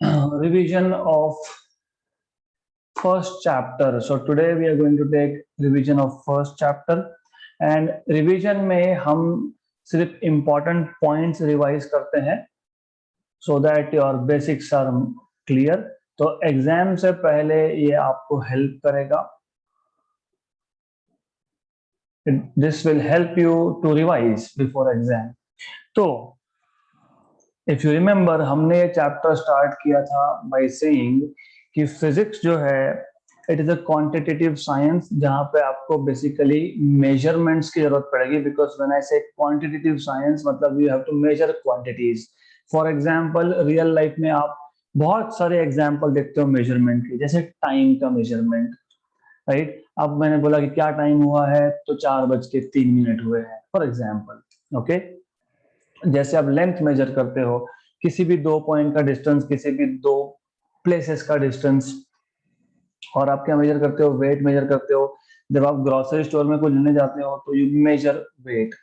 revision of first chapter. So today we are going to take revision of first chapter, and revision में हम सिर्फ important points revise करते हैं so that your basics are clear. तो exam से पहले ये आपको हेल्प करेगा. This will help you to revise before exam. तो if you remember, हमने ये चैप्टर स्टार्ट किया था by saying कि फिजिक्स जो है it is a quantitative science जहां पे आपको बेसिकली मेजरमेंट्स की जरूरत पड़ेगी. Because when I say quantitative science मतलब you have to measure quantities. For example real life में आप बहुत सारे एग्जांपल देखते हो मेजरमेंट के, जैसे टाइम का मेजरमेंट, राइट. अब मैंने बोला कि क्या टाइम हुआ है, तो 4:03 हुए हैं फॉर एग्जाम्पल. ओके, जैसे आप लेंथ मेजर करते हो, किसी भी 2 पॉइंट का डिस्टेंस, किसी भी 2 प्लेसेस का डिस्टेंस. और आप क्या मेजर करते हो? वेट मेजर करते हो. जब आप ग्रोसरी स्टोर में कुछ लेने जाते हो तो you measure weight,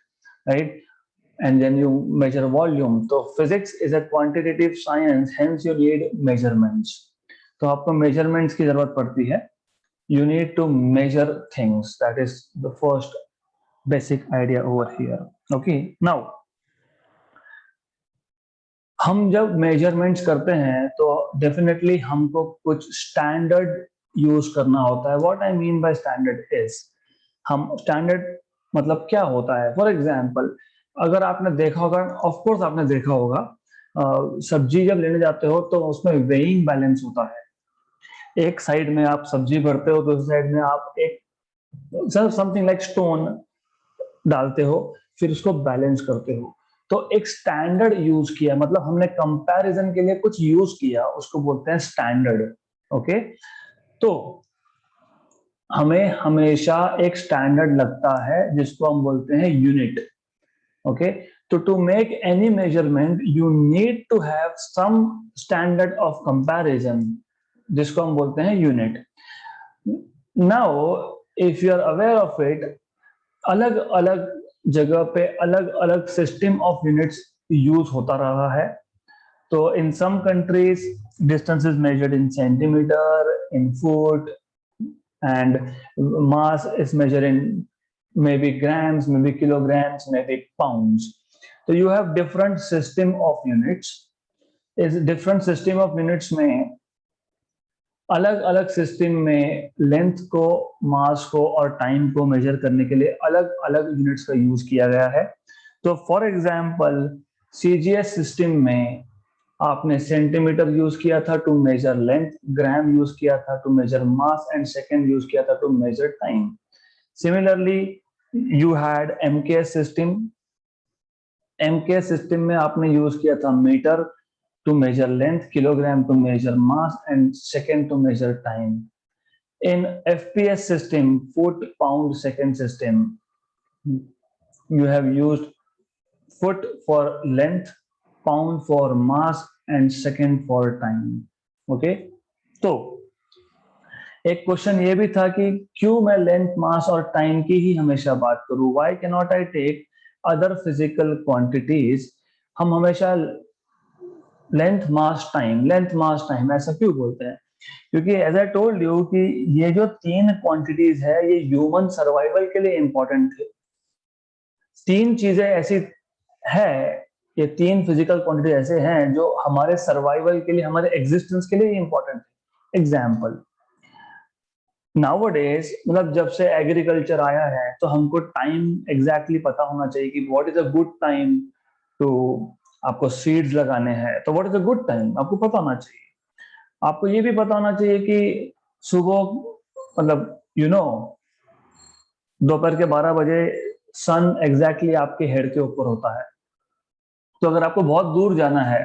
right, and then you measure volume. तो physics is a quantitative science, hence you need measurements. तो आपको मेजरमेंट्स की जरूरत पड़ती है. You need to measure things. That is the first basic idea over here. Okay, now हम जब measurements करते हैं तो डेफिनेटली हमको कुछ स्टैंडर्ड यूज करना होता है. What I mean by standard is, हम स्टैंडर्ड मतलब क्या होता है. फॉर एग्जांपल, अगर आपने देखा होगा, ऑफ कोर्स आपने देखा होगा, सब्जी जब लेने जाते हो तो उसमें वेइंग बैलेंस होता है. एक साइड में आप सब्जी भरते हो, दूसरी साइड में आप एक समथिंग लाइक स्टोन डालते हो, फिर उसको बैलेंस करते हो. तो एक स्टैंडर्ड यूज किया, मतलब हमने कंपैरिजन के लिए कुछ यूज किया, उसको बोलते हैं स्टैंडर्ड. ओके, तो हमें हमेशा एक स्टैंडर्ड लगता है जिसको हम बोलते हैं यूनिट. ओके, तो to make any measurement you need to have some standard of comparison, जिसको हम बोलते हैं unit. Now if you are aware of it, अलग अलग जगह पे अलग अलग सिस्टम ऑफ यूनिट्स यूज होता रहा है. तो in some countries distance is measured in centimetre, in foot, and mass is measured in maybe grams, maybe kilograms, maybe pounds. So you have different system of units. इस different system of units में अलग अलग system में length को, मास को और time को major करने के लिए अलग अलग यूनिट्स का यूज किया गया है. तो फॉर एग्जांपल सीजीएस सिस्टम में आपने सेंटीमीटर यूज किया था to measure length, gram use किया था to measure mass, and second use किया था to measure time. Similarly you had MKS system. MKS system में आपने यूज किया था metre to measure length, kilogram to measure mass, and second to measure time. In FPS system, foot pound second system, you have used foot for length, pound for mass, and second for time. Okay, तो एक question ये भी था कि क्यों मैं length, मास और time की ही हमेशा बात करूं. Why cannot I take other physical quantities? हम हमेशा लेंथ, मास, टाइम ऐसा क्यों बोलते हैं? क्योंकि एज आई टोल्ड यू कि ये जो 3 क्वांटिटीज है ये ह्यूमन सर्वाइवल के लिए इंपॉर्टेंट थे. 3 चीजें ऐसी है, ये 3 फिजिकल क्वांटिटी ऐसे हैं जो हमारे सर्वाइवल के लिए, हमारे एग्जिस्टेंस के लिए इंपॉर्टेंट है. एग्जाम्पल, नाउअडेज मतलब जब से एग्रीकल्चर आया है तो हमको टाइम एग्जैक्टली पता होना चाहिए कि what is a good time to, आपको सीड्स लगाने हैं तो what is a good time आपको पता होना चाहिए. आपको ये भी पता होना चाहिए कि सुबह मतलब दोपहर के 12 बजे सन एग्जैक्टली आपके हेड के ऊपर होता है. तो अगर आपको बहुत दूर जाना है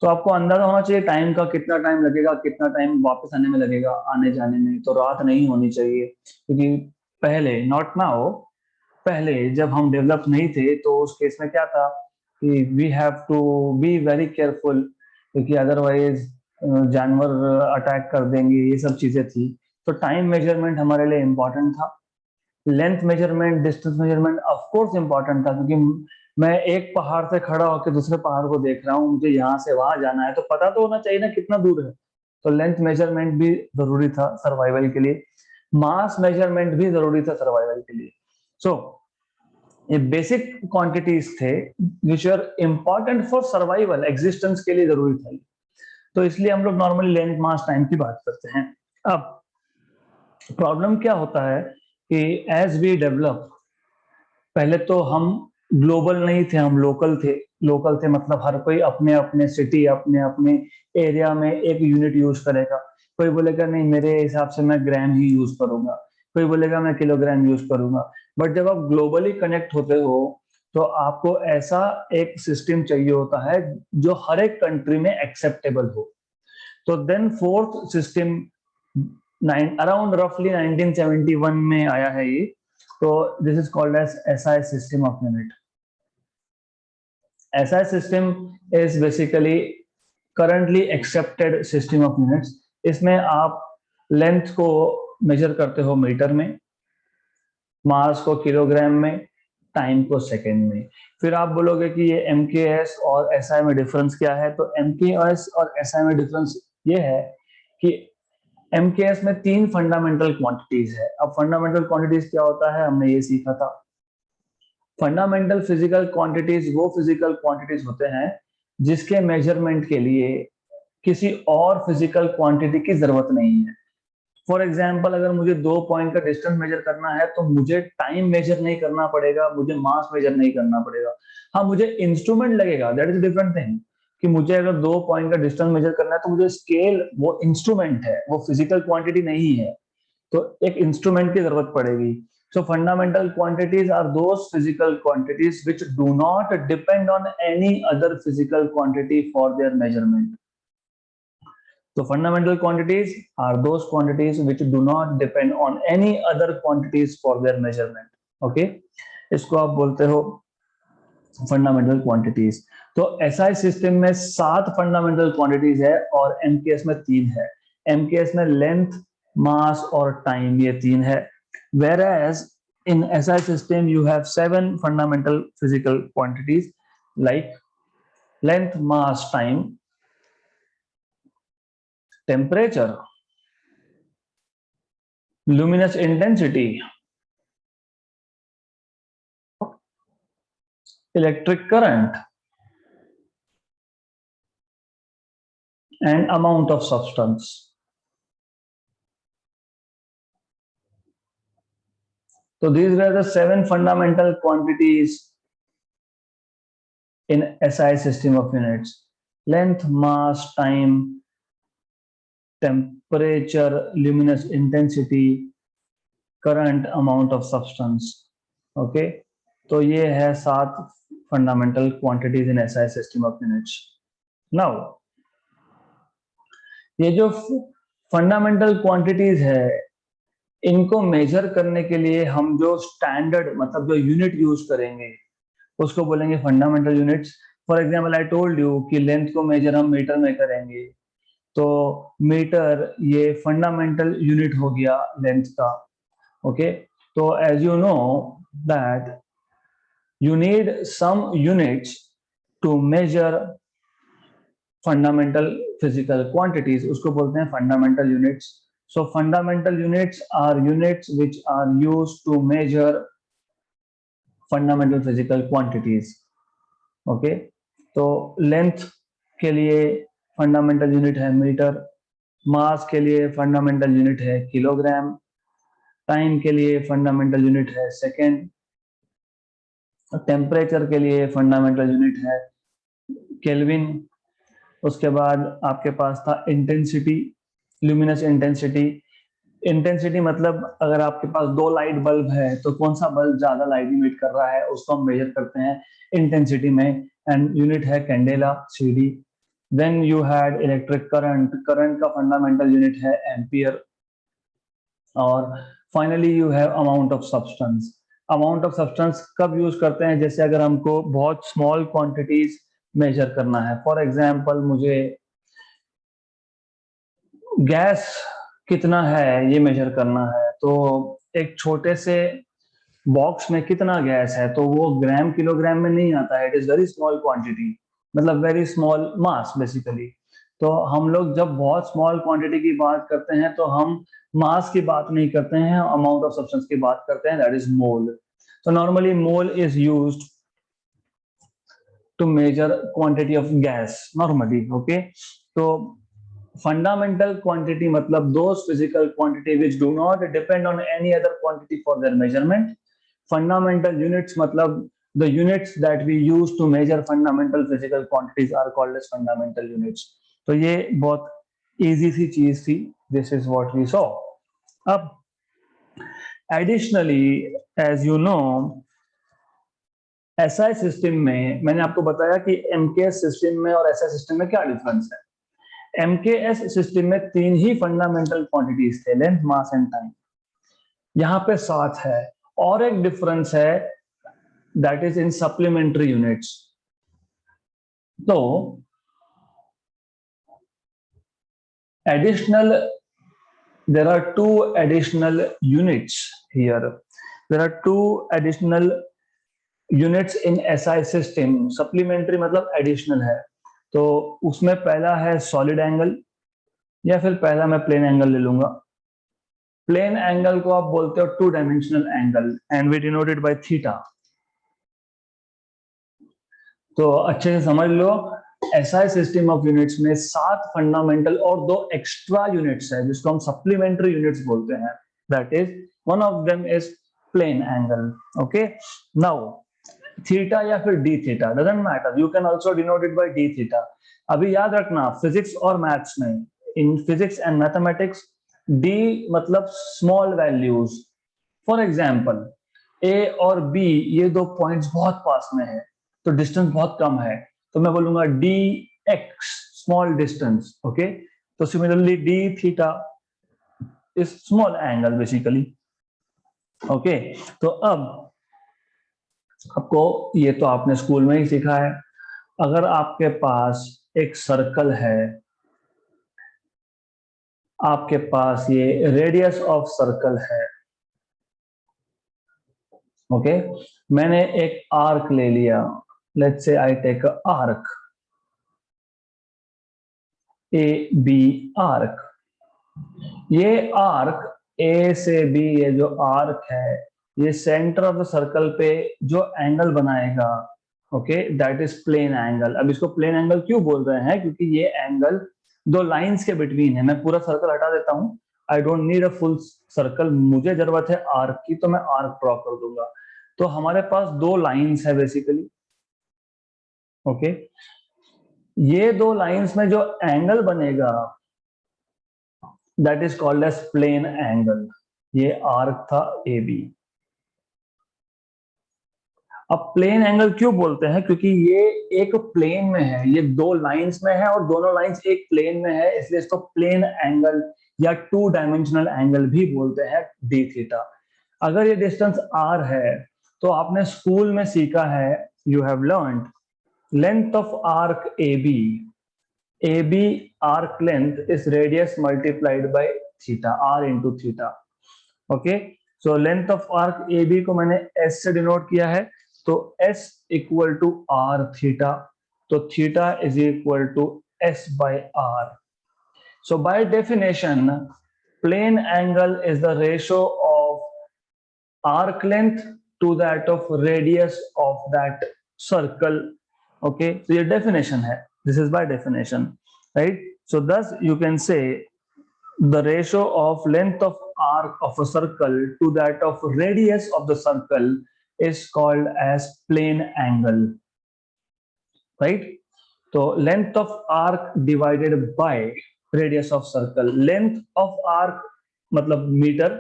तो आपको अंदाजा होना चाहिए टाइम का, कितना टाइम लगेगा, कितना टाइम वापस आने में लगेगा, आने जाने में. तो रात नहीं होनी चाहिए, क्योंकि पहले, नॉट नाउ, पहले जब हम डेवलप नहीं थे तो उस केस में क्या था कि we have to be very careful, क्योंकि अदरवाइज जानवर अटैक कर देंगे, ये सब चीजें थी. तो टाइम मेजरमेंट हमारे लिए इंपॉर्टेंट था. Length measurement, distance measurement of course important था, क्योंकि मैं एक पहाड़ से खड़ा होकर दूसरे पहाड़ को देख रहा हूँ, मुझे यहाँ से वहां जाना है, तो पता तो होना चाहिए ना कितना दूर है। तो लेंथ मेजरमेंट भी जरूरी था सर्वाइवल के लिए, मास मेजरमेंट भी जरूरी था सर्वाइवल के लिए। सो ये बेसिक क्वांटिटीज थे which are important for survival, existence के लिए जरूरी था। तो इसलिए हम लोग नॉर्मली लेंथ मास टाइम की बात करते हैं। अब प्रॉब्लम क्या होता है कि एज वी डेवलप, पहले तो हम ग्लोबल नहीं थे, हम लोकल थे। लोकल थे मतलब हर कोई अपने अपने सिटी, अपने अपने एरिया में एक यूनिट यूज करेगा। कोई बोलेगा नहीं मेरे हिसाब से मैं ग्राम ही यूज करूंगा, कोई बोलेगा मैं किलोग्राम यूज करूंगा। बट जब आप ग्लोबली कनेक्ट होते हो तो आपको ऐसा एक सिस्टम चाहिए होता है जो हर एक कंट्री में एक्सेप्टेबल हो। तो देन फोर्थ सिस्टम अराउंड रफली 1971 में आया है ये। तो this is called as SI system of unit. SI system is basically currently accepted system of units. इसमें आप लेंथ को मेजर करते हो मीटर में, मास को किलोग्राम में, टाइम को सेकेंड में। फिर आप बोलोगे कि ये एमकेएस और एसआई में डिफरेंस क्या है, तो एमकेएस और एसआई में डिफरेंस ये है कि एमकेएस में 3 फंडामेंटल क्वांटिटीज है। अब फंडामेंटल क्वांटिटीज क्या होता है हमने ये सीखा था। फंडामेंटल फिजिकल क्वांटिटीज वो फिजिकल क्वांटिटीज होते हैं जिसके मेजरमेंट के लिए किसी और फिजिकल क्वांटिटी की जरूरत नहीं है। फॉर एग्जाम्पल अगर मुझे 2 पॉइंट का डिस्टेंस मेजर करना है तो मुझे टाइम मेजर नहीं करना पड़ेगा, मुझे मास मेजर नहीं करना पड़ेगा। हाँ मुझे इंस्ट्रूमेंट लगेगा, दैट इज डिफरेंट थिंग। कि मुझे अगर 2 पॉइंट का डिस्टेंस मेजर करना है तो मुझे स्केल, वो इंस्ट्रूमेंट है, वो फिजिकल क्वांटिटी नहीं है। तो एक इंस्ट्रूमेंट की जरूरत पड़ेगी। So fundamental quantities are those physical quantities which do not depend on any other physical quantity for their measurement. So fundamental quantities are those quantities which do not depend on any other quantities for their measurement. Okay, इसको आप बोलते हो fundamental quantities. तो SI system में 7 fundamental quantities है और MKS में 3 है। एमकेएस में लेंथ, मास और टाइम, ये 3 है। whereas in SI system you have 7 fundamental physical quantities like length, mass, time, temperature, luminous intensity, electric current, and amount of substance. So these were the 7 fundamental quantities in SI system of units: length, mass, time, temperature, luminous intensity, current, amount of substance. Okay, तो ये है 7 fundamental quantities in SI system of units. Now ये जो fundamental quantities है इनको major करने के लिए हम जो स्टैंडर्ड मतलब जो यूनिट यूज करेंगे उसको बोलेंगे fundamental units. For example I told you कि लेंथ को मेजर हम मीटर में करेंगे, तो मीटर ये फंडामेंटल यूनिट हो गया लेंथ का। ओके, तो as you know that you need some units to measure fundamental physical quantities, उसको बोलते हैं fundamental units. So fundamental units are units which are used to measure fundamental physical quantities. Okay, तो length के लिए fundamental unit है metre, मास के लिए fundamental unit है किलोग्राम, टाइम के लिए fundamental unit है सेकेंड, टेम्परेचर के लिए फंडामेंटल यूनिट है केल्विन। उसके बाद आपके पास था इंटेंसिटी, ल्यूमिनस इंटेंसिटी। इंटेंसिटी मतलब अगर आपके पास 2 लाइट बल्ब है तो कौन सा बल्ब ज्यादा लाइट इमिट कर रहा है उसको हम मेजर करते हैं इंटेंसिटी में, एंड यूनिट है candela, CD. Then you had electric current, current का फंडामेंटल यूनिट है एम्पियर। और finally you have amount of substance. Amount of substance कब यूज करते हैं, जैसे अगर हमको बहुत स्मॉल क्वांटिटीज मेजर करना है। फॉर एग्जांपल मुझे गैस कितना है ये मेजर करना है, तो एक छोटे से बॉक्स में कितना गैस है, तो वो ग्राम किलोग्राम में नहीं आता है, it is very small quantity, मतलब वेरी स्मॉल मास बेसिकली। तो हम लोग जब बहुत स्मॉल क्वांटिटी की बात करते हैं तो हम मास की बात नहीं करते हैं, अमाउंट ऑफ सब्सटेंस की बात करते हैं, that is mole. So normally mole is used to measure quantity of gas normally, okay? So fundamental quantity मतलब those physical quantity which do not depend on any other quantity for their measurement. Fundamental units मतलब the units that we use to measure fundamental physical quantities are called as fundamental units. तो ये बहुत easy सी चीज थी, this is what we saw. अब additionally as you know SI system में मैंने आपको बताया कि एमकेएस सिस्टम में और एसआई सिस्टम में क्या डिफरेंस है। एमकेएस सिस्टम में 3 ही फंडामेंटल क्वांटिटीज थे, लेंथ, मास एंड टाइम। यहाँ पे 7 है, और एक डिफरेंस है, that is in supplementary units. तो additional there are 2 additional units here. There are 2 additional units in SI system. Supplementary मतलब एडिशनल है, तो उसमें पहला है सॉलिड एंगल, या फिर पहला मैं प्लेन एंगल ले लूंगा। प्लेन एंगल को आप बोलते हो 2 dimensional angle and we denote it by theta. तो अच्छे से समझ लो, एसआई सिस्टम ऑफ यूनिट्स में 7 फंडामेंटल और 2 एक्स्ट्रा यूनिट्स है जिसको हम सप्लीमेंट्री यूनिट्स बोलते हैं, that is one of them is plane angle. Okay, now theta या फिर D theta doesn't matter, you can also denote it by D theta. अभी याद रखना, फिजिक्स और मैथ्स में, in physics and mathematics, D मतलब small values. For example A और B ये 2 पॉइंट्स बहुत पास में है, तो डिस्टेंस बहुत कम है, तो मैं बोलूंगा d x, small distance. Okay, तो similarly d theta is small angle basically. Okay, तो अब आपको, ये तो आपने स्कूल में ही सीखा है, अगर आपके पास एक सर्कल है, आपके पास ये रेडियस ऑफ सर्कल है, ओके, मैंने एक आर्क ले लिया, let's say I take a arc A B arc. ये आर्क ए से बी, ये जो आर्क है, ये सेंटर ऑफ द सर्कल पे जो एंगल बनाएगा, okay, that is plane angle. अब इसको प्लेन एंगल क्यों बोल रहे हैं, क्योंकि ये एंगल 2 लाइंस के बिटवीन है। मैं पूरा सर्कल हटा देता हूं, I don't need a full circle, मुझे जरूरत है आर्क की, तो मैं आर्क ड्रॉ कर दूंगा। तो हमारे पास 2 लाइंस है बेसिकली, ओके, ये 2 लाइंस में जो एंगल बनेगा that is called as plane angle. ये आर्क था ए बी। अब प्लेन एंगल क्यों बोलते हैं, क्योंकि ये एक प्लेन में है, ये 2 लाइंस में है और दोनों लाइंस एक प्लेन में है, इसलिए इसको प्लेन एंगल या 2 डायमेंशनल एंगल भी बोलते हैं, डी थीटा। अगर ये डिस्टेंस आर है, तो आपने स्कूल में सीखा है, you have learned length of arc A B arc length is radius multiplied by theta, R into theta. Okay, so length of arc A B को मैंने एस से डिनोट किया है, तो S equal to R theta, तो theta is equal to S by R. So by definition plane angle is the ratio of arc length to that of radius of that circle. Okay, तो ये definition है, this is by definition, right. So thus you can say the ratio of length of arc of a circle to that of radius of the circle is called as plane angle, right? तो length of arc divided by radius of circle, length of arc मतलब metre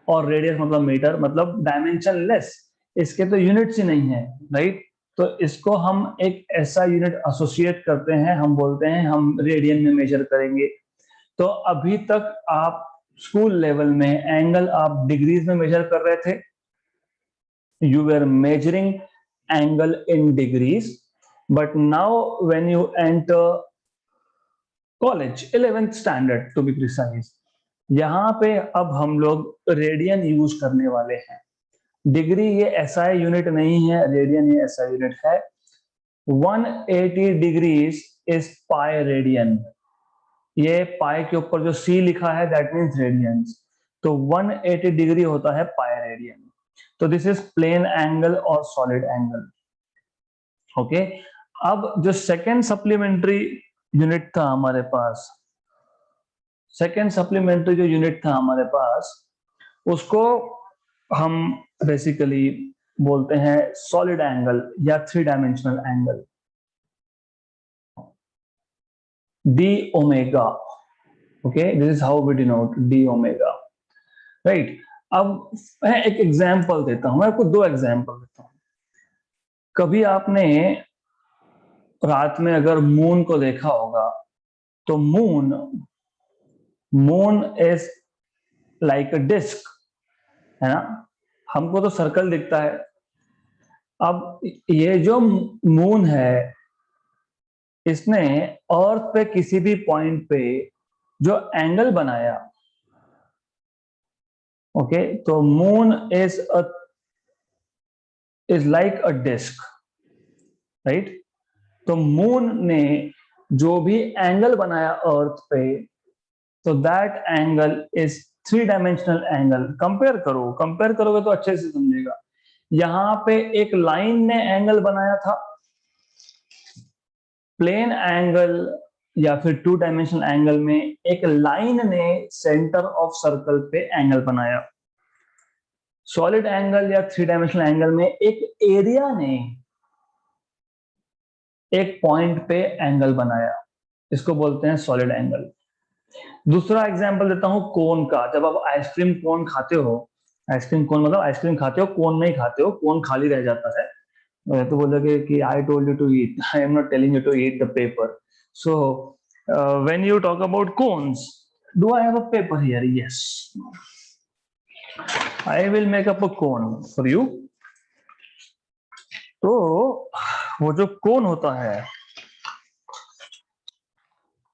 और radius मतलब metre, मतलब dimension less, इसके तो units ही नहीं है, right. तो इसको हम एक ऐसा यूनिट एसोसिएट करते हैं, हम बोलते हैं हम रेडियन में मेजर करेंगे। तो अभी तक आप स्कूल लेवल में एंगल आप डिग्रीज में मेजर कर रहे थे, you were measuring angle in degrees, but now when you enter college 11th standard to be precise, यहाँ पे अब हम लोग रेडियन यूज करने वाले हैं। डिग्री ये एसआई यूनिट नहीं है, रेडियन ये एसआई यूनिट है। 180 डिग्रीज इज पाई रेडियन। ये पाई के ऊपर जो सी लिखा है दैट मीन्स रेडियंस, तो 180 डिग्री होता है पाई रेडियन। तो दिस इज प्लेन एंगल और सॉलिड एंगल। ओके, अब जो सेकेंड सप्लीमेंट्री यूनिट था हमारे पास, सेकेंड सप्लीमेंट्री जो यूनिट था हमारे पास, उसको हम बेसिकली बोलते हैं सॉलिड एंगल या three dimensional angle, D omega. Okay, this is how we denote D omega, right. अब मैं एक एग्जांपल देता हूं, मैं आपको दो एग्जांपल देता हूं। कभी आपने रात में अगर मून को देखा होगा, तो moon is like a disc, है ना, हमको तो सर्कल दिखता है। अब ये जो मून है, इसने अर्थ पे किसी भी पॉइंट पे जो एंगल बनाया, ओके, तो moon is like a disc, right. तो मून ने जो भी एंगल बनाया अर्थ पे, तो that angle is three dimensional angle. Compare करोगे तो अच्छे से समझेगा। यहां पे एक लाइन ने एंगल बनाया था, प्लेन एंगल या फिर टू डायमेंशनल एंगल में एक लाइन ने सेंटर ऑफ सर्कल पे एंगल बनाया। सॉलिड एंगल या थ्री डायमेंशनल एंगल में एक एरिया ने एक पॉइंट पे एंगल बनाया, इसको बोलते हैं सॉलिड एंगल। दूसरा एग्जांपल देता हूं कोन का। जब आप आइसक्रीम कोन खाते हो, आइसक्रीम कोन मतलब आइसक्रीम खाते हो, कोन नहीं खाते हो, कोन खाली रह जाता है, तो बोलोगे कि I told you to eat, I am not telling you to eat the paper. So when you talk about cones, do I have a paper here? Yes, I will make up a cone for you. तो वो जो कोन होता है,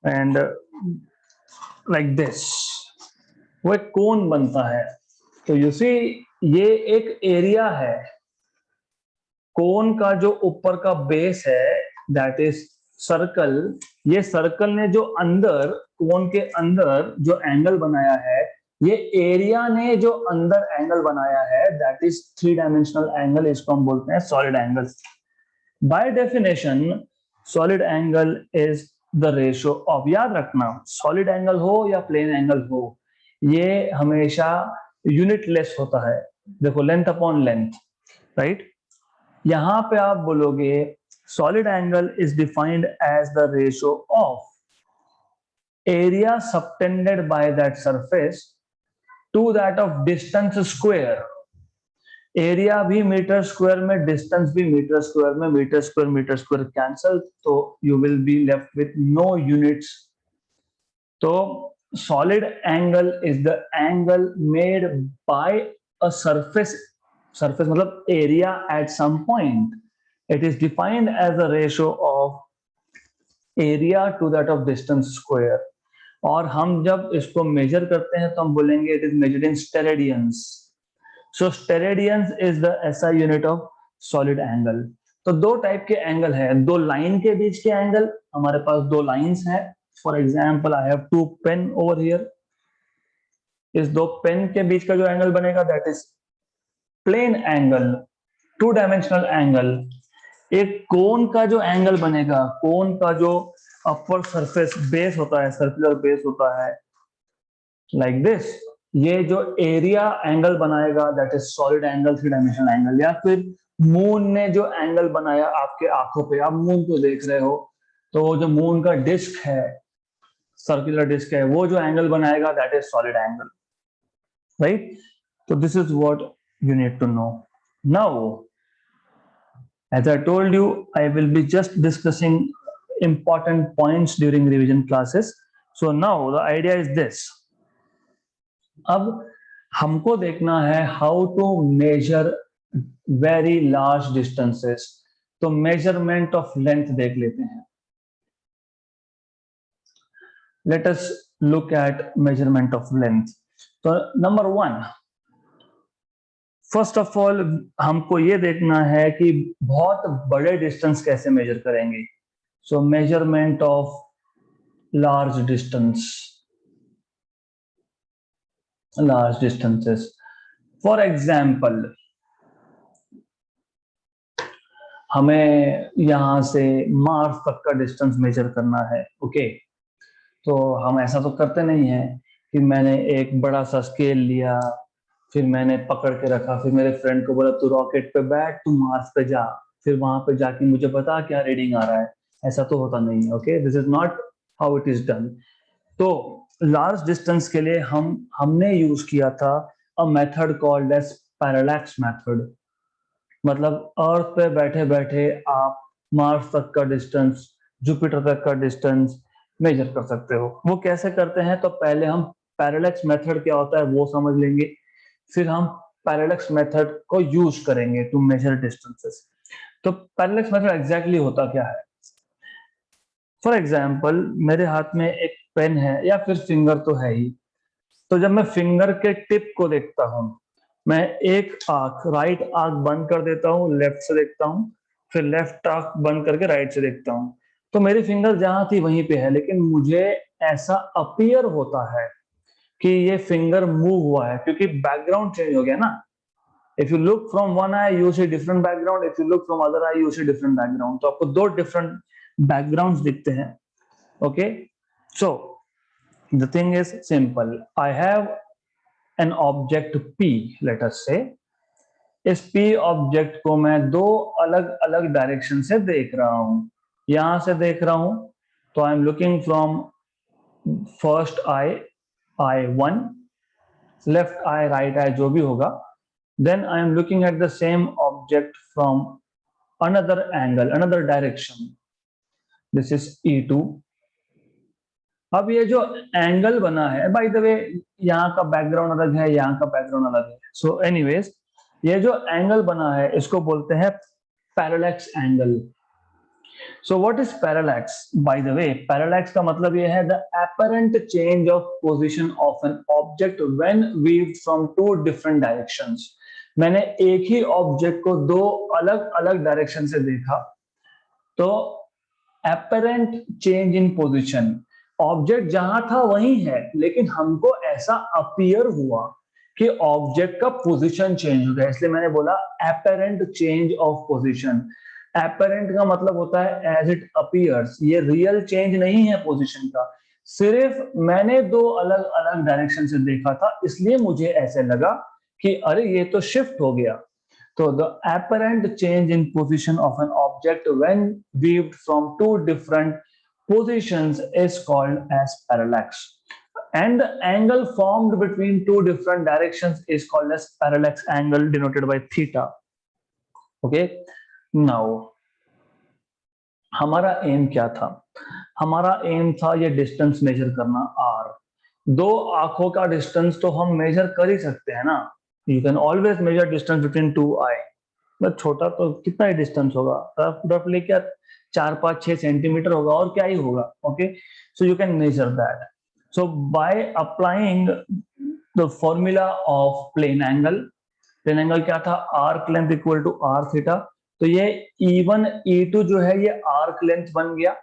and like this, वो एक कोन बनता है। तो यू सी, ये एक एरिया है। कोन का जो ऊपर का बेस है दैट इज सर्कल। ये सर्कल ने जो अंदर, कोन के अंदर जो एंगल बनाया है, ये एरिया ने जो अंदर एंगल बनाया है that is three dimensional angle. इसको हम बोलते हैं solid angle. By definition solid angle is the ratio of, याद रखना, सॉलिड एंगल हो या प्लेन एंगल हो, ये हमेशा यूनिटलेस होता है। देखो, लेंथ अपॉन लेंथ, राइट। यहां पे आप बोलोगे solid angle is defined as the ratio of area subtended by that surface to that of distance square. Area भी मीटर स्क्वायर में, डिस्टेंस भी मीटर स्क्वायर में, मीटर स्क्वायर कैंसल, तो you will be left with no units. तो solid angle is the angle made by a surface, surface मतलब area at some point. It is defined as a ratio of area to that of distance square. और हम जब इसको major करते हैं तो हम बोलेंगे it is measured in steradians. So steradians is the SI unit of solid angle. तो दो टाइप के एंगल है, दो लाइन के बीच के एंगल। हमारे पास दो लाइंस हैं। For example, I have two pen over here. इस दो पेन के बीच का जो एंगल बनेगा that is plane angle, two dimensional angle. एक कोन का जो एंगल बनेगा, कोन का जो अपर सरफेस बेस होता है, सर्कुलर बेस होता है, लाइक दिस, ये जो एरिया एंगल बनाएगा that is solid angle, three dimensional angle. या फिर मून ने जो एंगल बनाया आपके आंखों पे, आप मून को देख रहे हो, तो वो जो मून का डिस्क है, सर्कुलर डिस्क है, वो जो एंगल बनाएगा that is solid angle, right. तो this is what you need to know. Now as I told you, I will be just discussing important points during revision classes. So now the idea is this. अब हमको देखना है how to measure very large distances. तो measurement of length देख लेते हैं। Let us look at measurement of length. So number one, first of all हमको ये देखना है कि बहुत बड़े डिस्टेंस कैसे मेजर करेंगे. सो measurement of large distances. For example, हमें यहां से मार्स तक का डिस्टेंस मेजर करना है. ओके, तो हम ऐसा तो करते नहीं है कि मैंने एक बड़ा सा स्केल लिया, फिर मैंने पकड़ के रखा, फिर मेरे फ्रेंड को बोला तू रॉकेट पे बैठ, तू मार्स पे जा, फिर वहां पे जाके मुझे बता क्या रीडिंग आ रहा है. ऐसा तो होता नहीं है. Okay, this is not how it is done. तो लार्ज डिस्टेंस के लिए हमने यूज किया था a method called as parallax method. मतलब अर्थ पे बैठे बैठे आप मार्स तक का डिस्टेंस, जुपिटर तक का डिस्टेंस मेजर कर सकते हो. वो कैसे करते हैं, तो पहले हम पैरेलैक्स मेथड क्या होता है वो समझ लेंगे, फिर हम पैरेलैक्स मेथड को यूज करेंगे टू मेजर डिस्टेंसेस. तो पैरेलैक्स मेथड एग्जैक्टली होता क्या है. फॉर एग्जाम्पल, मेरे हाथ में एक पेन है या फिर फिंगर तो है ही. तो जब मैं फिंगर के टिप को देखता हूं, मैं एक आंख, राइट आंख बंद कर देता हूं, लेफ्ट से देखता हूं, फिर लेफ्ट आंख बंद करके राइट से देखता हूं. तो मेरी फिंगर जहां थी वहीं पे है, लेकिन मुझे ऐसा अपीयर होता है कि ये फिंगर मूव हुआ है, क्योंकि बैकग्राउंड चेंज हो गया ना. If you look from one eye you see different background, if you look from other eye you see different background. तो आपको दो डिफरेंट बैकग्राउंड्स दिखते हैं. Okay, so the thing is simple. I have an object P, let us say. इस P object को मैं दो अलग अलग डायरेक्शन से देख रहा हूं. यहां से देख रहा हूं तो I am looking from first eye one, left eye, right eye, जो भी होगा. Then I am looking at the same object from another angle, another direction. This is E2. अब ये जो एंगल बना है, बाय द वे, यहाँ का बैकग्राउंड अलग है, यहाँ का बैकग्राउंड अलग है. सो एनीवेज, ये जो एंगल बना है इसको बोलते हैं parallax angle. So what is parallax? By the way, parallax का मतलब ये है the apparent change of position of an object when viewed from two different directions. मैंने एक ही ऑब्जेक्ट को दो अलग अलग डायरेक्शन से देखा, तो apparent change in position, object जहां था वही है, लेकिन हमको ऐसा अपीयर हुआ कि ऑब्जेक्ट का पोजीशन चेंज हो गया, इसलिए मैंने बोला apparent change of position. Apparent का मतलब होता है एज इट अपीयर्स. ये रियल चेंज नहीं है पोजीशन का, सिर्फ मैंने दो अलग अलग डायरेक्शन से देखा था, इसलिए मुझे ऐसे लगा कि अरे ये तो शिफ्ट हो गया. So the apparent change in position of an object when viewed from two different positions is called as parallax. And the angle formed between two different directions is called as parallax angle, denoted by theta. Okay. Now, हमारा M क्या था? हमारा M था ये distance measure करना r. दो आंखों का डिस्टेंस तो हम मेजर कर ही सकते हैं ना. You can always major distance between two I. But छोटा तो कितना ही डिस्टेंस होगा, रफली क्या 4-5-6 सेंटीमीटर होगा, और क्या ही होगा. Okay, so you can measure that. So by applying the formula of plane angle. Plane angle क्या था? Arc length equal to R theta. तो ये E1 E2 जो है ये आर्क लेंथ बन गया.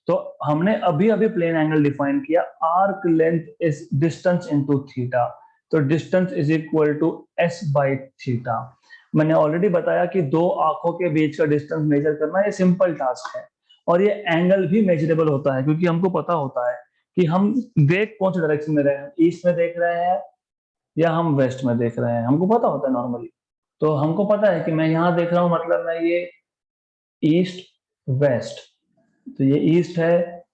तो हमने अभी अभी प्लेन एंगल डिफाइन किया, arc length is distance into theta. तो distance is equal to s by theta. मैंने ऑलरेडी बताया कि दो आंखों के बीच का डिस्टेंस मेजर करना ये सिंपल टास्क है, और ये एंगल भी मेजरेबल होता है, क्योंकि हमको पता होता है कि हम देख कौन से डायरेक्शन में रहे हैं, ईस्ट में देख रहे हैं या हम वेस्ट में देख रहे हैं, हमको पता होता है नॉर्मली. तो हमको पता है कि मैं यहाँ देख रहा हूँ, मतलब मैं ये ईस्ट वेस्ट, तो ये ईस्ट है,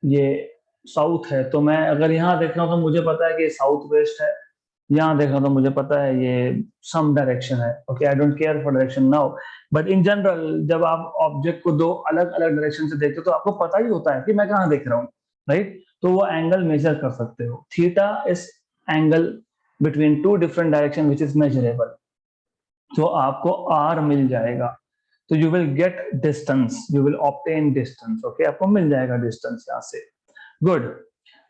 ये साउथ है. तो मैं अगर यहाँ देख रहा हूँ तो मुझे पता है कि ये साउथ वेस्ट है. यहाँ देख रहा हूँ तो मुझे पता है ये सम डायरेक्शन है. Okay, I don't care for direction now, but in general जब आप ऑब्जेक्ट को दो अलग अलग डायरेक्शन से देखते हो तो आपको पता ही होता है कि मैं कहाँ देख रहा हूँ, राइट. तो वो एंगल मेजर कर सकते हो. Theta is angle between two different direction which is measurable. तो आपको आर मिल जाएगा. तो you will get distance, you will obtain distance. Okay, आपको मिल जाएगा डिस्टेंस यहाँ से. Good,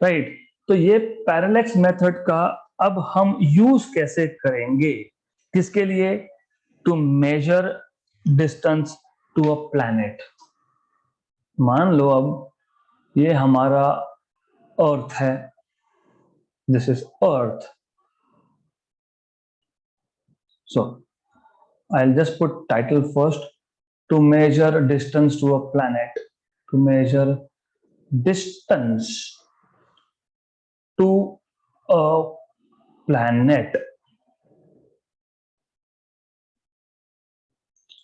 right. तो ये पैरेलैक्स मेथड का अब हम यूज कैसे करेंगे, किसके लिए? To measure distance to a planet. मान लो अब ये हमारा अर्थ है, this is earth, so I'll just put title first. To measure distance to a planet, to measure distance to a planet.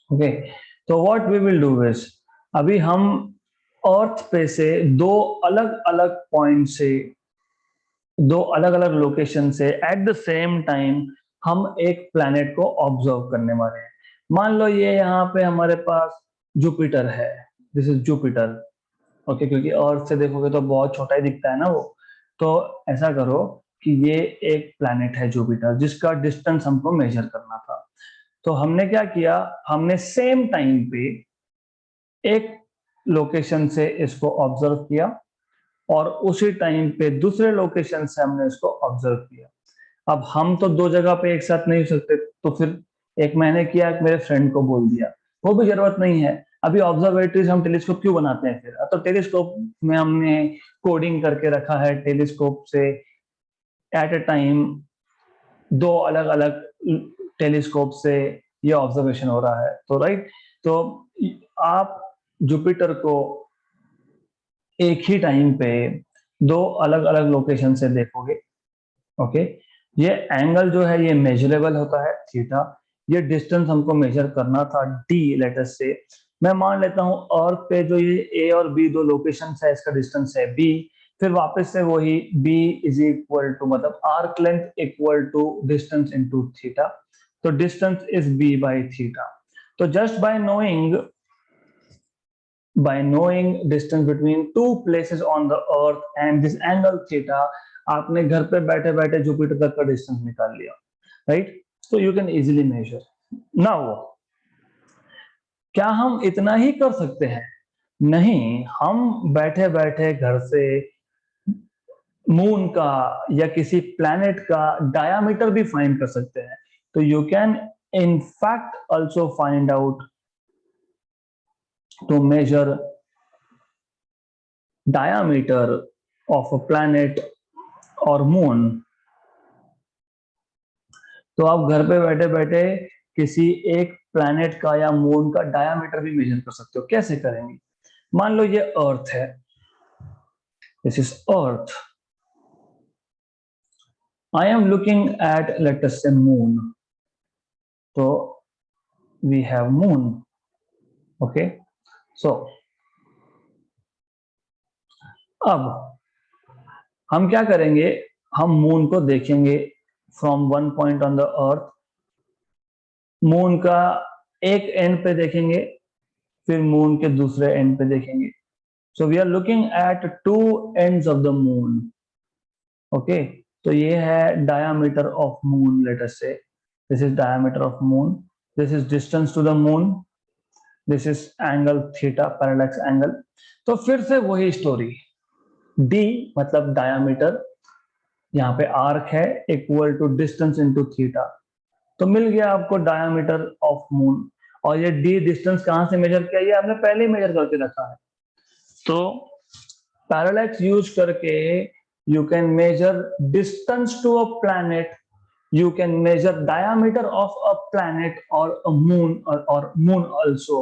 Okay, so what we will do is, अभी हम अर्थ पे से दो अलग अलग पॉइंट से, दो अलग अलग लोकेशन से एट द सेम टाइम हम एक प्लैनेट को ऑब्जर्व करने वाले हैं। मान लो ये यहाँ पे हमारे पास जुपिटर है, दिस इज जुपिटर। ओके, क्योंकि अर्थ से देखोगे तो बहुत छोटा ही दिखता है ना वो। तो ऐसा करो कि ये एक प्लैनेट है जुपिटर, जिसका डिस्टेंस हमको मेजर करना था। तो हमने क्या किया, हमने सेम टाइम पे एक लोकेशन से इसको ऑब्जर्व किया और उसी टाइम पे दूसरे लोकेशन से हमने इसको ऑब्जर्व किया। अब हम तो दो जगह पे एक साथ नहीं हो सकते, तो फिर एक मैंने किया, एक मेरे फ्रेंड को बोल दिया, वो भी जरूरत नहीं है। अभी ऑब्जर्वेटरीज हम टेलीस्कोप क्यों बनाते हैं फिर? तो टेलीस्कोप में हमने कोडिंग करके रखा है, टेलीस्कोप से एट ए टाइम दो अलग अलग टेलीस्कोप से ये ऑब्जर्वेशन हो रहा है। तो राइट, तो आप जुपिटर को एक ही टाइम पे दो अलग अलग लोकेशन से देखोगे। ओके, ये एंगल जो है ये मेजरेबल होता है, थीटा। ये डिस्टेंस हमको मेजर करना था, डी लेटर से। मैं मान लेता हूं अर्थ पे जो ये ए और बी दो लोकेशन है, इसका डिस्टेंस है बी। फिर वापस से वही बी इज इक्वल टू, मतलब arc length equal to distance into theta. तो distance is B by theta. तो just by knowing distance between two places on the earth and this angle theta, आपने घर पे बैठे बैठे जुपिटर तक का डिस्टेंस निकाल लिया, राइट? तो you can easily measure. Now क्या हम इतना ही कर सकते हैं? नहीं, हम बैठे बैठे घर से मून का या किसी प्लैनेट का डायामीटर भी फाइंड कर सकते हैं। तो you can in fact also find out to measure diameter of a planet or moon। तो आप घर पे बैठे बैठे किसी एक प्लैनेट का या मून का डायामीटर भी मेजर कर सकते हो। कैसे करेंगे? मान लो ये अर्थ है, this is earth. I am looking eight late us से मून। तो वी हैव मून। ओके, सो अब हम क्या करेंगे, हम मून को देखेंगे from one point on the earth. Moon का एक एंड पे देखेंगे, फिर मून के दूसरे एंड पे देखेंगे। So we are looking at two ends of the moon. Okay, तो ये है diameter of moon, let us say this is diameter of moon, this is distance to the moon, this is angle theta, parallax angle. तो फिर से वही story, D मतलब diameter, यहाँ पे आर्क है, equal to distance into theta. तो मिल गया आपको डायामीटर ऑफ मून। और ये डी डिस्टेंस कहां से मेजर किया, ये हमने पहले ही मेजर करके रखा है। तो पैरेलैक्स यूज करके you can measure distance to a planet, you can measure diameter of a planet or a moon or moon also.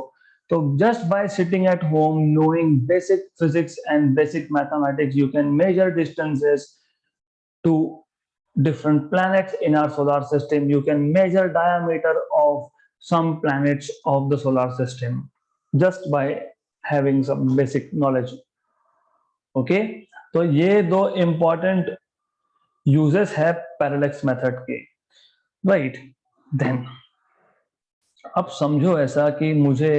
So just by sitting at home, knowing basic physics and basic mathematics, you can measure distances to different planets in our solar system. You can measure diameter of some planets of the solar system just by having some basic knowledge. Okay, तो ये दो important uses है parallax method के, right? Then अब समझो ऐसा कि मुझे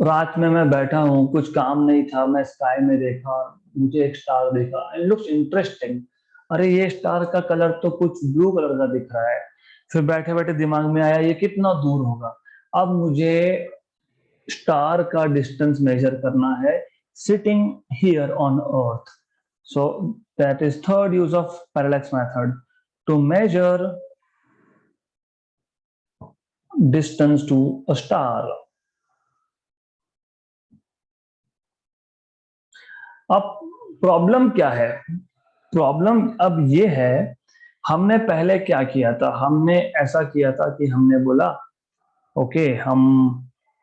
रात में मैं बैठा हूं, कुछ काम नहीं था, मैं स्काई में देखा, मुझे एक स्टार देखा, इट लुक्स इंटरेस्टिंग। अरे ये स्टार का कलर तो कुछ ब्लू कलर का दिख रहा है। फिर बैठे बैठे दिमाग में आया ये कितना दूर होगा। अब मुझे स्टार का डिस्टेंस मेजर करना है sitting here on earth. So that is third use of parallax method, to measure distance to a star. अब प्रॉब्लम क्या है? प्रॉब्लम अब ये है, हमने पहले क्या किया था? हमने ऐसा किया था कि हमने बोला ओके, हम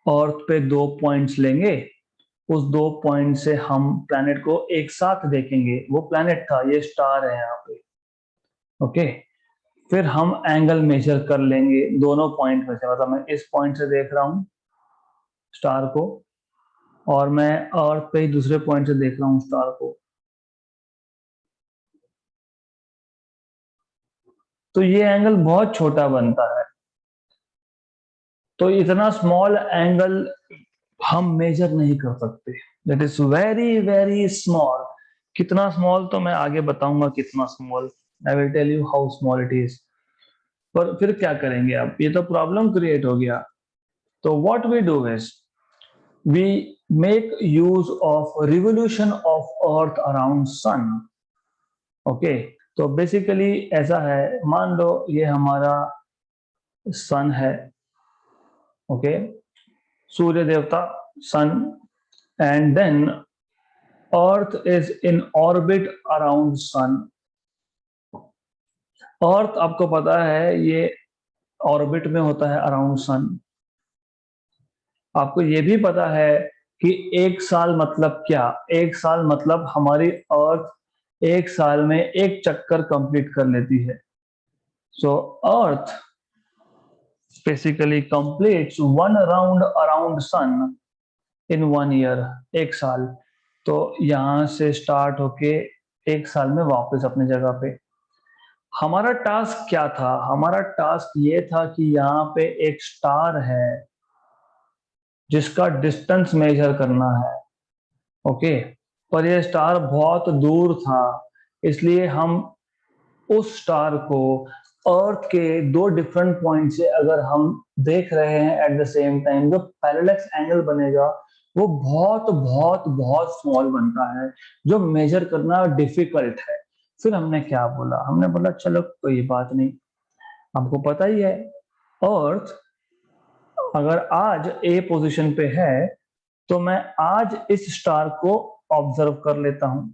अर्थ पे 2 पॉइंट्स लेंगे, उस 2 पॉइंट से हम प्लैनेट को एक साथ देखेंगे। वो प्लैनेट था, ये स्टार है यहाँ पे। ओके, फिर हम एंगल मेजर कर लेंगे दोनों पॉइंट में से, मतलब मैं इस पॉइंट से देख रहा हूँ स्टार को, और मैं अर्थ पे ही दूसरे पॉइंट से देख रहा हूँ स्टार को। तो ये एंगल बहुत छोटा बनता है। तो इतना स्मॉल एंगल हम मेजर नहीं कर सकते। That is very very small. कितना स्मॉल तो मैं आगे बताऊंगा कितना small. I will tell you how small it is. पर फिर क्या करेंगे? अब ये तो प्रॉब्लम क्रिएट हो गया। तो what we do is we make use of revolution of earth around sun. Okay, तो बेसिकली ऐसा है, मान लो ये हमारा सन है। ओके, सूर्य देवता, sun, and then earth is in orbit around sun. Earth आपको पता है ये ऑर्बिट में होता है अराउंड सन। आपको ये भी पता है कि एक साल मतलब क्या? एक साल मतलब हमारी अर्थ एक साल में एक चक्कर कंप्लीट कर लेती है। So earth basically completes 1 round around sun in 1 year, एक साल। तो यहां से स्टार्ट होके एक साल में वापस अपनी जगह पे। हमारा टास्क क्या था? हमारा टास्क ये था कि यहाँ पे एक स्टार है जिसका डिस्टेंस मेजर करना है। ओके, पर ये स्टार बहुत दूर था, इसलिए हम उस स्टार को अर्थ के 2 डिफरेंट पॉइंट से अगर हम देख रहे हैं एट द सेम टाइम, जो पैरेलक्स एंगल बनेगा वो बहुत बहुत बहुत स्मॉल बनता है, जो मेजर करना डिफिकल्ट है। फिर हमने क्या बोला? हमने बोला चलो कोई बात नहीं, हमको पता ही है अर्थ अगर आज ए पोजीशन पे है तो मैं आज इस स्टार को ऑब्जर्व कर लेता हूं।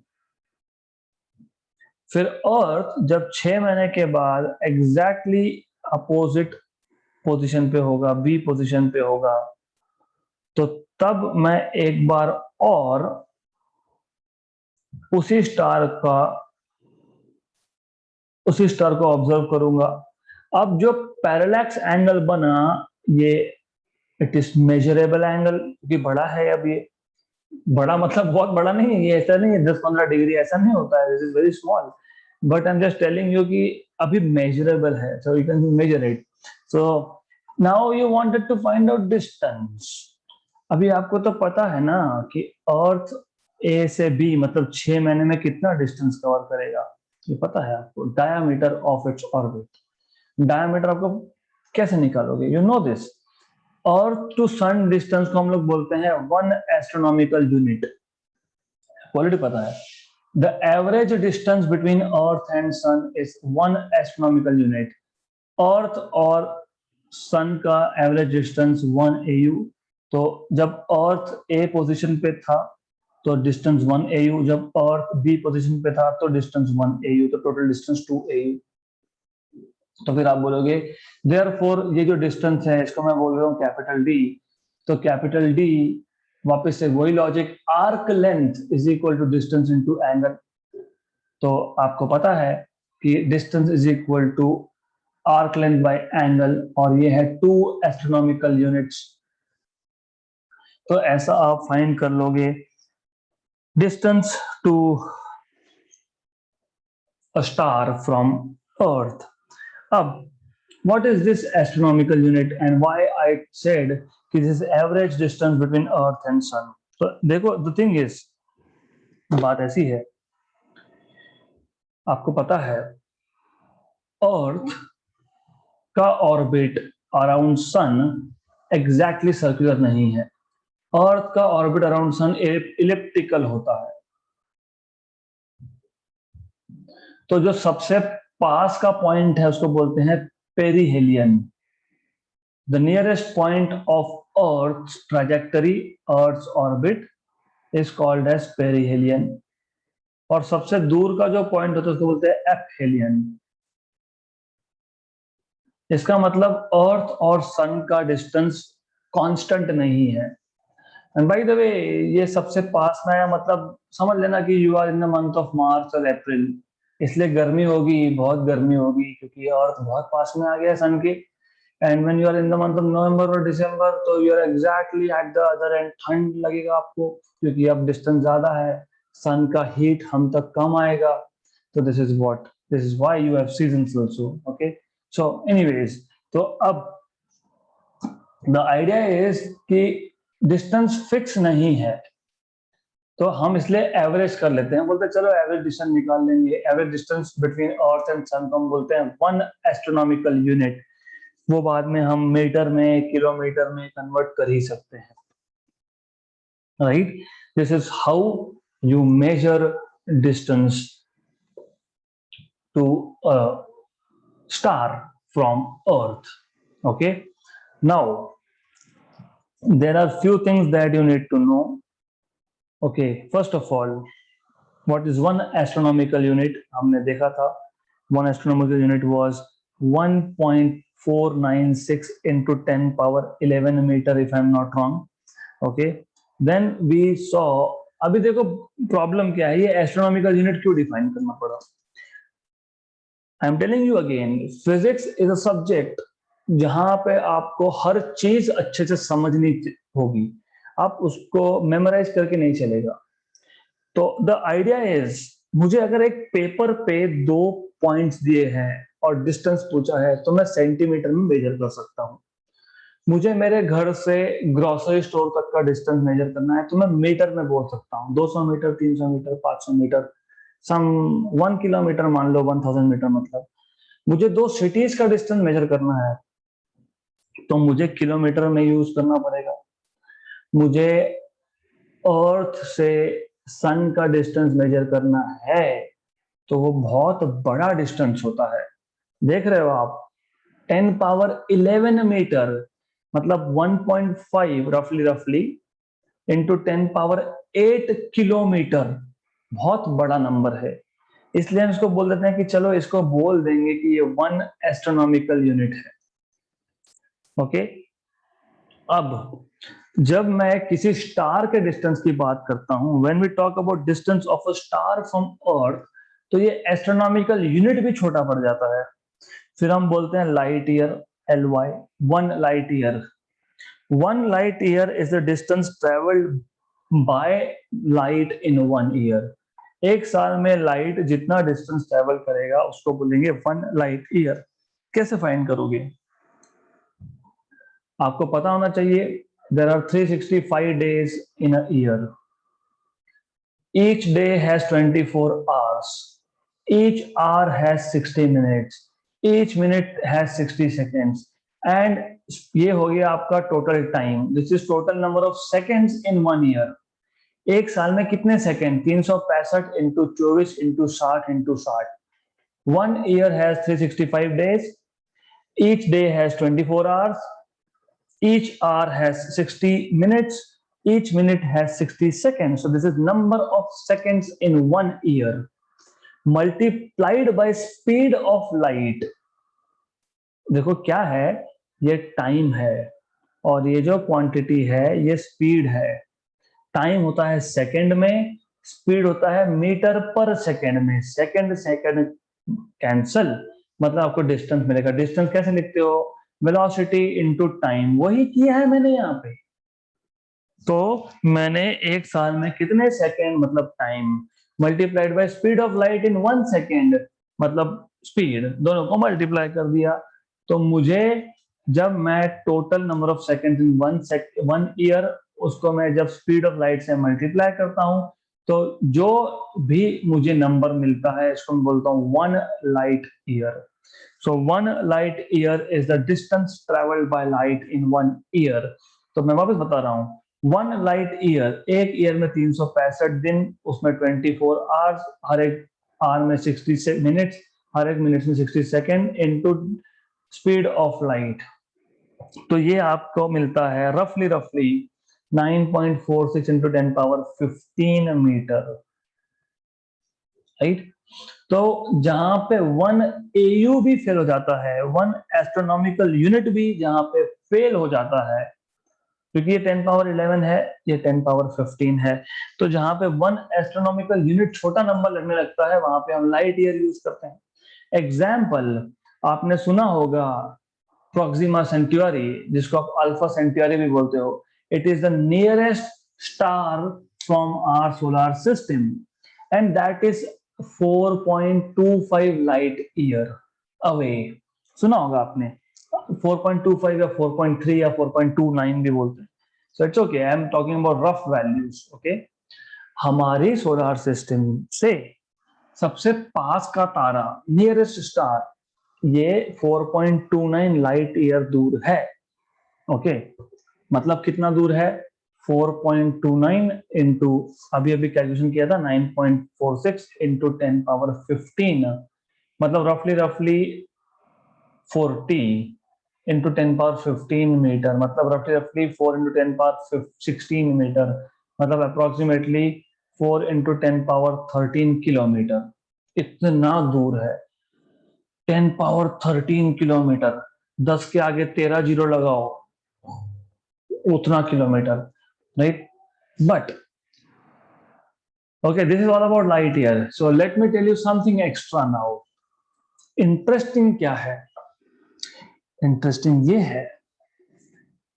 फिर अर्थ जब 6 महीने के बाद एग्जैक्टली अपोजिट पोजीशन पे होगा, बी पोजीशन पे होगा, तो तब मैं एक बार और उसी स्टार का उसी स्टार को ऑब्जर्व करूंगा। अब जो पैरेलैक्स एंगल बना, ये इट इज मेजरेबल एंगल, क्योंकि बड़ा है। अब ये बड़ा मतलब बहुत बड़ा नहीं है, ये ऐसा नहीं है 10-15 डिग्री, ऐसा नहीं होता है। This is very small, but I am just telling you कि अभी मेजरेबल है, so you can measure it. So now you wanted to find out distance. अभी आपको तो पता है ना कि अर्थ ए से बी मतलब 6 महीने में कितना डिस्टेंस कवर करेगा, ये पता है आपको। Diameter of its orbit, diameter आपको कैसे निकालोगे? You know this. Earth to sun distance को हम लोग बोलते हैं 1 एस्ट्रोनॉमिकल यूनिट। क्वालिटी पता है। The average distance between earth and sun is 1 astronomical unit. Earth और सन का एवरेज डिस्टेंस 1 AU। तो जब अर्थ ए पोजीशन पे था तो डिस्टेंस 1 AU, जब अर्थ बी पोजीशन पे था तो डिस्टेंस 1 AU, तो टोटल डिस्टेंस 2 AU। तो फिर आप बोलोगे देयरफॉर ये जो डिस्टेंस है इसको मैं बोल रहा हूँ कैपिटल डी। तो कैपिटल डी, वापस से वही logic, arc length is equal to distance into angle. तो आपको पता है कि distance is equal to arc length by angle, और ये है 2 एस्ट्रोनॉमिकल यूनिट्स। तो ऐसा आप फाइंड कर लोगे distance to a star from earth. अब what is this astronomical unit and why I said this is average distance between earth and sun? तो देखो, the thing is, बात ऐसी है, आपको पता है अर्थ का orbit around sun exactly circular नहीं है। अर्थ का ऑर्बिट अराउंड सन इलिप्टिकल होता है। तो जो सबसे पास का पॉइंट है उसको बोलते हैं perihelion. The nearest point of earth trajectory, earth orbit, is called as perihelion. और सबसे दूर का जो पॉइंट होता है उसको बोलते हैं एपहेलियन। इसका मतलब अर्थ और सन का डिस्टेंस कांस्टेंट नहीं है। एंड बाय द वे, ये सबसे पास में है, मतलब समझ लेना कि you are in the month of March और अप्रैल, इसलिए गर्मी होगी, बहुत गर्मी होगी, क्योंकि अर्थ बहुत पास में आ गया सन के। And when you are in the month of November और दिसंबर, तो you are exactly at the other end, ठंड लगेगा आपको, क्योंकि अब डिस्टेंस ज्यादा है, सन का हीट हम तक कम आएगा। तो this is why you have seasons also. Okay, so anyways, तो अब द आइडिया इज कि डिस्टेंस फिक्स नहीं है, तो हम इसलिए एवरेज कर लेते हैं, बोलते हैं चलो एवरेज डिस्टेंस निकाल लेंगे। Average distance between earth and sun को हम बोलते हैं 1 एस्ट्रोनॉमिकल यूनिट। वो बाद में हम मीटर में, किलोमीटर में कन्वर्ट कर ही सकते हैं, right? This is how you measure distance to a star from earth. Okay, now there are few things that you need to know. Okay, first of all, what is one astronomical unit? हमने देखा था, one astronomical unit was 1.496 into 10 power 11 meter, if I'm not wrong. Okay, then we saw, अभी देखो problem क्या है, ये astronomical unit क्यों define करना पड़ा? I am telling you again, physics is a subject जहां पे आपको हर चीज अच्छे से समझनी होगी, आप उसको मेमोराइज करके नहीं चलेगा। तो द आइडिया इज, मुझे अगर एक पेपर पे 2 पॉइंट्स दिए हैं और डिस्टेंस पूछा है, तो मैं सेंटीमीटर में मेजर कर सकता हूँ। मुझे मेरे घर से ग्रोसरी स्टोर तक का डिस्टेंस मेजर करना है, तो मैं मीटर में बोल सकता हूँ, 200 मीटर, 300 मीटर, 500 मीटर, सम 1 किलोमीटर, मान लो 1000 मीटर। मतलब मुझे 2 सिटीज का डिस्टेंस मेजर करना है, तो मुझे किलोमीटर में यूज करना पड़ेगा। मुझे अर्थ से सन का डिस्टेंस मेजर करना है, तो वो बहुत बड़ा डिस्टेंस होता है। देख रहे हो आप, 10 पावर 11 मीटर, मतलब 1.5 रफली इंटू 10 पावर 8 किलोमीटर, बहुत बड़ा नंबर है। इसलिए हम इसको बोल देते हैं कि चलो इसको बोल देंगे कि ये 1 एस्ट्रोनॉमिकल यूनिट है। ओके, अब जब मैं किसी स्टार के डिस्टेंस की बात करता हूं, when we talk about distance of a star from earth, तो ये एस्ट्रोनॉमिकल यूनिट भी छोटा पड़ जाता है। फिर हम बोलते हैं light year, LY, 1 light year. 1 light year is the distance travelled by light in 1 year. एक साल में लाइट जितना डिस्टेंस ट्रेवल करेगा उसको बोलेंगे 1 लाइट ईयर। कैसे फाइंड करोगे? आपको पता होना चाहिए, there are 365 days in a year. Each day has 24 hours. Each hour has 60 minutes. Each minute has 60 seconds. And ये हो गया आपका total time. This is total number of seconds in 1 year. एक साल में कितने second? 365 into 24 into 60 into 60। 1 year has 365 days. Each day has 24 hours. Each hour has 60 minutes. Each minute has 60 seconds. So this is number of seconds in 1 year multiplied by speed of light. देखो क्या है, ये time है और ये जो quantity है ये स्पीड है। टाइम होता है सेकंड में, स्पीड होता है मीटर पर सेकंड में। सेकंड सेकंड कैंसल, मतलब आपको डिस्टेंस मिलेगा। डिस्टेंस कैसे लिखते हो? Velocity into time. वही किया है मैंने यहाँ पे। तो मैंने एक साल में कितने सेकंड, मतलब time, multiplied by speed of light in 1 second, मतलब स्पीड, दोनों को मल्टीप्लाई कर दिया। तो मुझे, जब मैं total number of second in 1 year, उसको मैं जब स्पीड ऑफ लाइट से मल्टीप्लाई करता हूं, तो जो भी मुझे नंबर मिलता है इसको मैं बोलता हूँ 1 light year. So 1 light year is the distance traveled by light in 1 year. तो मैं वापस बता रहा हूँ, 1 लाइट ईयर, एक ईयर में 365 दिन, उसमें 24 आवर्स, हर एक आवर में 60 मिनट्स, हर एक मिनट में 60 second, into speed of light. तो ये आपको मिलता है रफली 9.46 इंटू 10 पावर 15 मीटर, राइट। तो जहां पे 1 AU भी फेल हो जाता है, 1 एस्ट्रोनॉमिकल यूनिट भी जहां पे फेल हो जाता है, क्योंकि ये 10 पावर 11 है, ये 10 पावर 15 है, तो जहां पे 1 एस्ट्रोनॉमिकल यूनिट छोटा नंबर लगने लगता है, वहां पे हम लाइट ईयर यूज करते हैं। एग्जाम्पल आपने सुना होगा प्रोक्सिमा सेंट्यूरी, जिसको आप अल्फा सेंट्यूरी भी बोलते हो। It is the nearest star from our solar system and that is 4.25 light year away. सुना होगा आपने 4.25 या 4.3 या 4.29 भी बोलते हैं। So it's okay, I am talking about rough values. Okay, हमारी सोलर सिस्टम से सबसे पास का तारा, नियरेस्ट स्टार, ये 4.29 लाइट ईयर दूर है। ओके, मतलब कितना दूर है? 4.29 इंटू, अभी अभी कैलकुलेशन किया था, 9.46 इंटू 10 पावर 15, मतलब रफली 40 इंटू 10 पावर 15 मीटर, मतलब रफली 4 इंटू 10 पावर 16 मीटर, मतलब अप्रोक्सीमेटली 4 इंटू 10 पावर 13 किलोमीटर। इतना दूर है, 10 पावर 13 किलोमीटर। 10 के आगे 13 जीरो लगाओ, उतना kilometre, right. But okay, this is all about light year. So let me tell you something extra now. Interesting क्या है? इंटरेस्टिंग ये है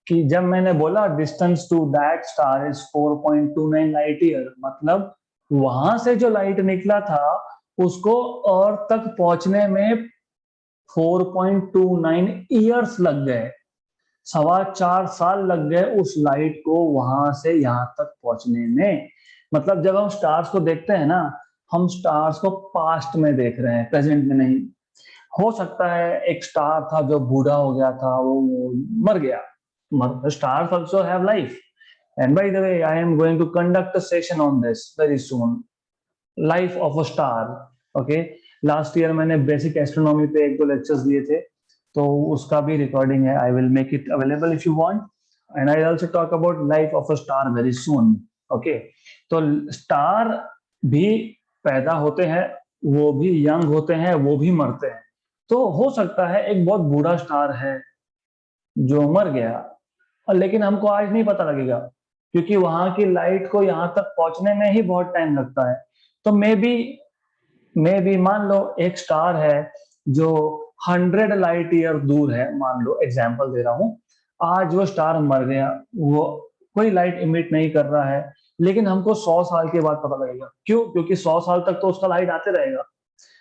कि जब मैंने बोला distance to that star is 4.29 light year, मतलब वहां से जो लाइट निकला था उसको अर्थ तक पहुंचने में 4.29 ईयर्स लग गए, 4.25 साल लग गए उस लाइट को वहां से यहां तक पहुंचने में। मतलब जब हम स्टार्स को देखते हैं ना, हम स्टार्स को पास्ट में देख रहे हैं, प्रेजेंट में नहीं। हो सकता है एक स्टार था जो बूढ़ा हो गया था, वो मर गया। Stars also have life. And by the way, I am going to conduct a session on this very soon. Life of a star. Okay. Last year मैंने बेसिक एस्ट्रोनॉमी पे 1-2 लेक्चर्स दिए थे, तो उसका भी रिकॉर्डिंग है। आई will make it available if you want, and I also talk about life of a star very soon. Okay, तो star भी पैदा होते हैं, वो भी यंग होते हैं, वो भी मरते हैं। तो हो सकता है एक बहुत बूढ़ा स्टार है जो मर गया, लेकिन हमको आज नहीं पता लगेगा, क्योंकि वहां की लाइट को यहां तक पहुंचने में ही बहुत टाइम लगता है। तो मे बी मान लो एक स्टार है जो 100 लाइट ईयर दूर है, मान लो, एग्जाम्पल दे रहा हूं। आज वो स्टार मर गया, वो कोई लाइट इमिट नहीं कर रहा है, लेकिन हमको 100 साल के बाद पता लगेगा। क्यों? क्योंकि 100 साल तक तो उसका लाइट आते रहेगा।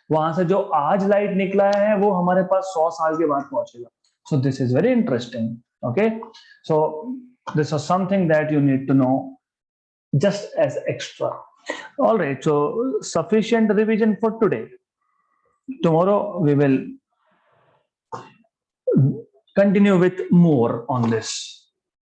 वहां से जो आज लाइट निकला है वो हमारे पास 100 साल के बाद पहुंचेगा। So this is very interesting. Okay, so this is something that you need to know just as extra. All right, so sufficient revision for today. Tomorrow we will continue with more on this.